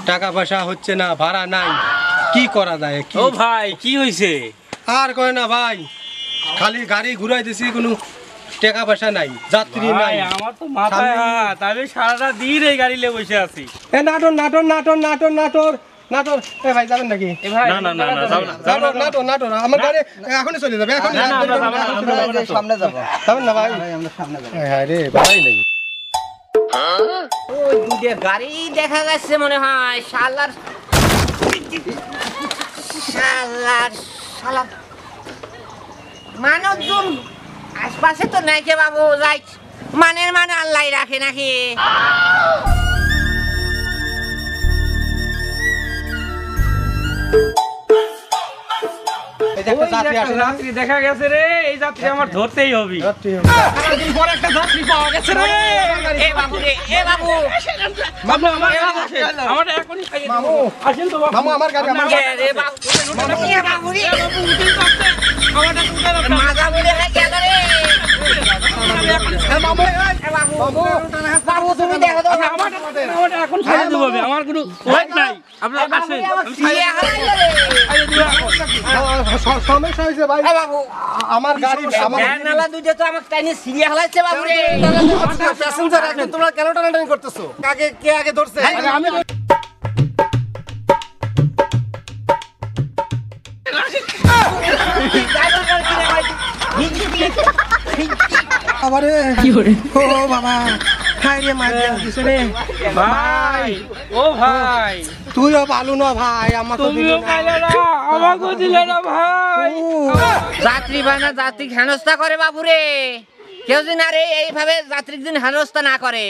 টাকা পয়সা হচ্ছে না, ভাড়া নাই, কি করা যায়? ও ভাই কি হয়েছে? আর কয় না ভাই, খালি গাড়ি ঘুরাই দিছি, কোনো টাকা পয়সা নাই, যাত্রী নাই। আমার তো মাথায় হাত, আমি সারাটা দিন এই গাড়ি নিয়ে বসে আছি। এ নাটোর নাটোর নাটোর নাটোর নাটোর নাটোর, এ ভাই যাবেন নাকি? না না না না, যাও না, যাও না, নাটোর নাটোর, আমার গাড়ি এখনই চলে যাবে, এখনই সামনে যাবো। যাবেন না ভাই? আমরা সামনে যাবো। হ্যাঁ রে, ভাই নেই। ওই দুটো গাড়ি দেখা যাচ্ছে মনে হয়। শালার শালার শালার মানুষজন আশপাশে তো নাই কে বাবু, যাই মানের মানে আল্লাহ রাখে নাকি? এই যে একটা যাত্রী আসে না? যাত্রী দেখা গেছে রে, এই যাত্রী আমার ধরতেই হবে। যাত্রী হবে। সারাদিন পর একটা যাত্রী পাওয়া গেছে রে। এ বাবু রে, এ বাবু মামু আমার গাড়ি আসে, আমার এখনই খাইয়ে দিন। মামু, আসেন তো বাবু। মামু আমার গাড়ি, আমার এ রে বাবু, এ বাবু রে, বাবু উঠেন তো আপনি। আমারটা উঠেন আপনি। মাজা বলে গেল রে। এ মামু, এ বাবু, বাবু তুমি দেখো তো, আমারটা এখন খাইয়ে দেবো আমি, আমার কোনো ওয়েট নাই। আপনার কাছে আমি সিরিয়া হারাইলো রে। খাইয়ে দেবো এখন। সমস্যা হয়েছে ভাই, এ বাবু, আমার গাড়ি, আমার নালা দুইটা তো আমাকে টাইনে সিরিয়া হারাইছে বাবু রে। প্যাসেঞ্জার আছে, তোমরা কেন টানাটানি করতেছো? আগে কে আগে ধরছে? আমি আবারে কি করে? ও বাবা, খাই রে মার দিছে রে ভাই, ও ভাই, তুইও ভালো না ভাই, আমাকে তুমিও খাইলে না, আমাকেও দিলে না ভাই। যাত্রী বানা যাত্রী হেনস্থা করে বাবু রে। কেউ যেন আরে এইভাবে যাত্রীর দিন হেনস্থা না করে।